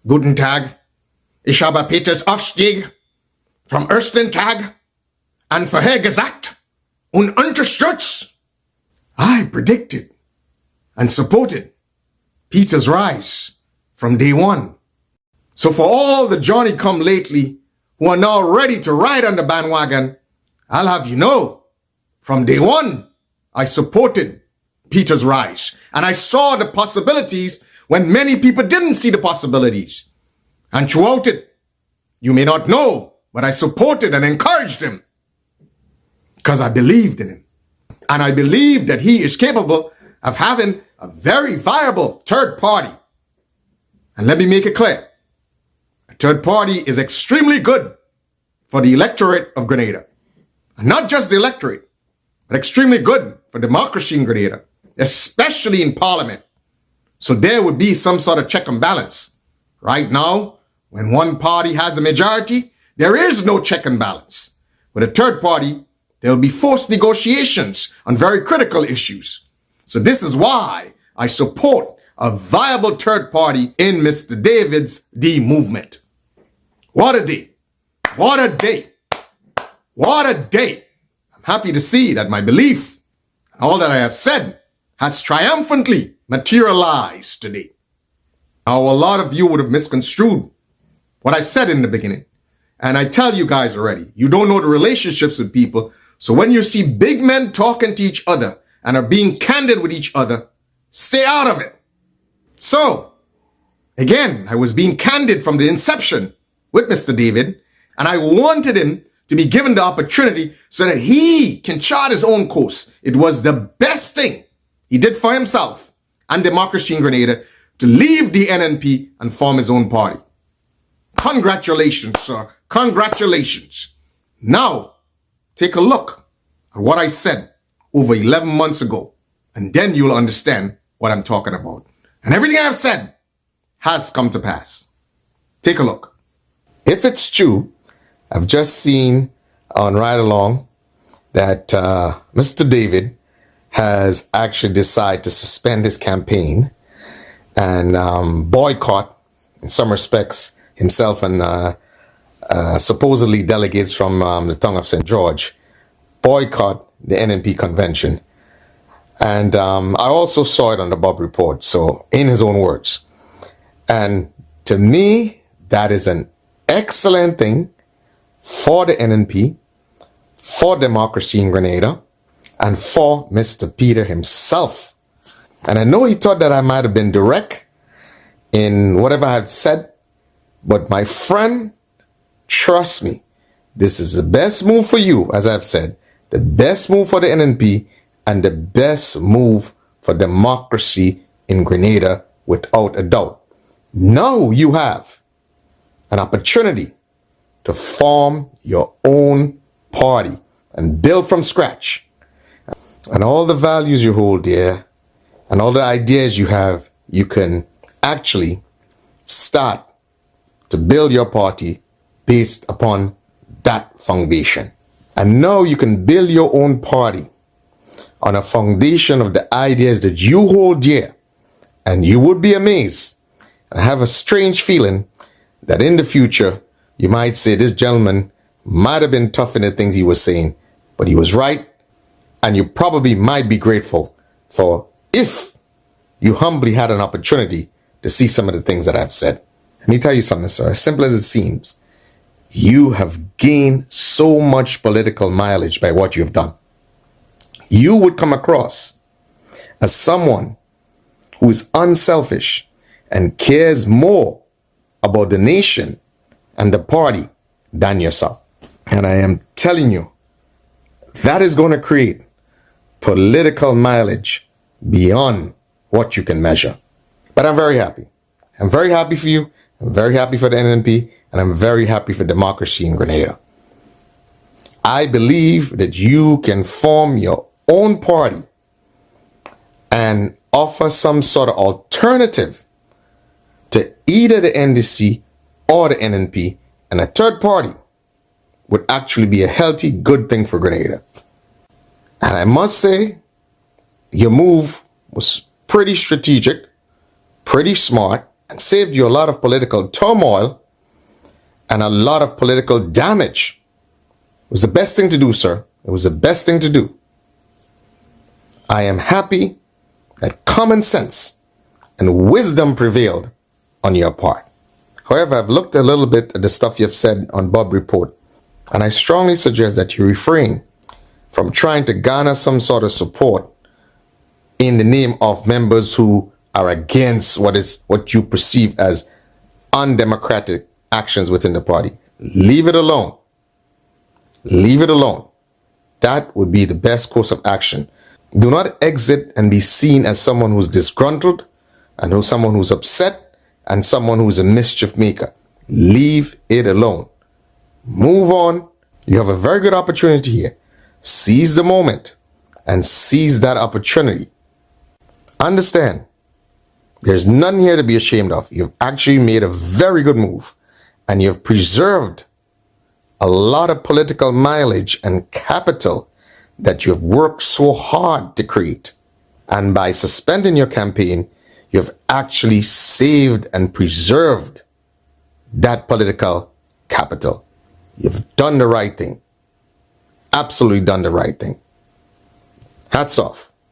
Guten Tag. Ich habe Peters Aufstieg vom ersten Tag an vorhergesagt und unterstützt. I predicted and supported Peter's rise from day one. So for all the Johnny come lately who are now ready to ride on the bandwagon, I'll have you know, from day one, I supported Peter's rise. And I saw the possibilities when many people didn't see the possibilities. And throughout it, you may not know, but I supported and encouraged him because I believed in him. And I believe that he is capable of having a very viable third party. And let me make it clear. A third party is extremely good for the electorate of Grenada. And not just the electorate, but extremely good for democracy in Grenada, especially in parliament. So there would be some sort of check and balance. Right now, when one party has a majority, there is no check and balance. With a third party, there will be forced negotiations on very critical issues. So this is why I support a viable third party in Mr. David's D movement. What a day. What a day. What a day. I'm happy to see that my belief and all that I have said has triumphantly materialized today. Now, a lot of you would have misconstrued what I said in the beginning. And I tell you guys already, you don't know the relationships with people. So when you see big men talking to each other and are being candid with each other, stay out of it. So, again, I was being candid from the inception with Mr. David, and I wanted him to be given the opportunity so that he can chart his own course. It was the best thing he did for himself and democracy in Grenada to leave the NNP and form his own party. Congratulations, sir. Congratulations. Now, take a look at what I said over 11 months ago, and then you'll understand what I'm talking about. And everything I've said has come to pass. Take a look. If it's true, I've just seen on Ride Along that Mr. David has actually decided to suspend his campaign and boycott, in some respects, himself and supposedly delegates from the tongue of St. George boycott the NNP convention. And I also saw it on the Bob Report, so in his own words. And to me, that is an excellent thing for the NNP, for democracy in Grenada, and for Mr. Peter himself. And I know he thought that I might have been direct in whatever I had said, but my friend, trust me, this is the best move for you, as I've said, the best move for the NNP, and the best move for democracy in Grenada, without a doubt. Now you have an opportunity to form your own party and build from scratch. And all the values you hold dear and all the ideas you have, you can actually start to build your party based upon that foundation. And now you can build your own party on a foundation of the ideas that you hold dear. And you would be amazed. I have a strange feeling that in the future, you might say this gentleman might have been tough in the things he was saying, but he was right. And you probably might be grateful for if you humbly had an opportunity to see some of the things that I've said. Let me tell you something, sir. As simple as it seems, you have gained so much political mileage by what you've done. You would come across as someone who is unselfish and cares more about the nation and the party than yourself. And I am telling you, that is going to create political mileage beyond what you can measure. But I'm very happy. I'm very happy for you. I'm very happy for the NNP. And I'm very happy for democracy in Grenada. I believe that you can form your own party and offer some sort of alternative to either the NDC or the NNP, and a third party would actually be a healthy, good thing for Grenada. And I must say, your move was pretty strategic, pretty smart, and saved you a lot of political turmoil and a lot of political damage. It was the best thing to do, sir. It was the best thing to do. I am happy that common sense and wisdom prevailed on your part. However, I've looked a little bit at the stuff you've said on Bob Report, and I strongly suggest that you refrain from trying to garner some sort of support in the name of members who are against what you perceive as undemocratic actions within the party. Leave it alone. Leave it alone. That would be the best course of action. Do not exit and be seen as someone who's disgruntled and who's someone who's upset and someone who's a mischief maker. Leave it alone. Move on. You have a very good opportunity here. Seize the moment and seize that opportunity. Understand, there's nothing here to be ashamed of. You've actually made a very good move and you've preserved a lot of political mileage and capital that you've worked so hard to create. And by suspending your campaign, you've actually saved and preserved that political capital. You've done the right thing. Absolutely done the right thing. Hats off.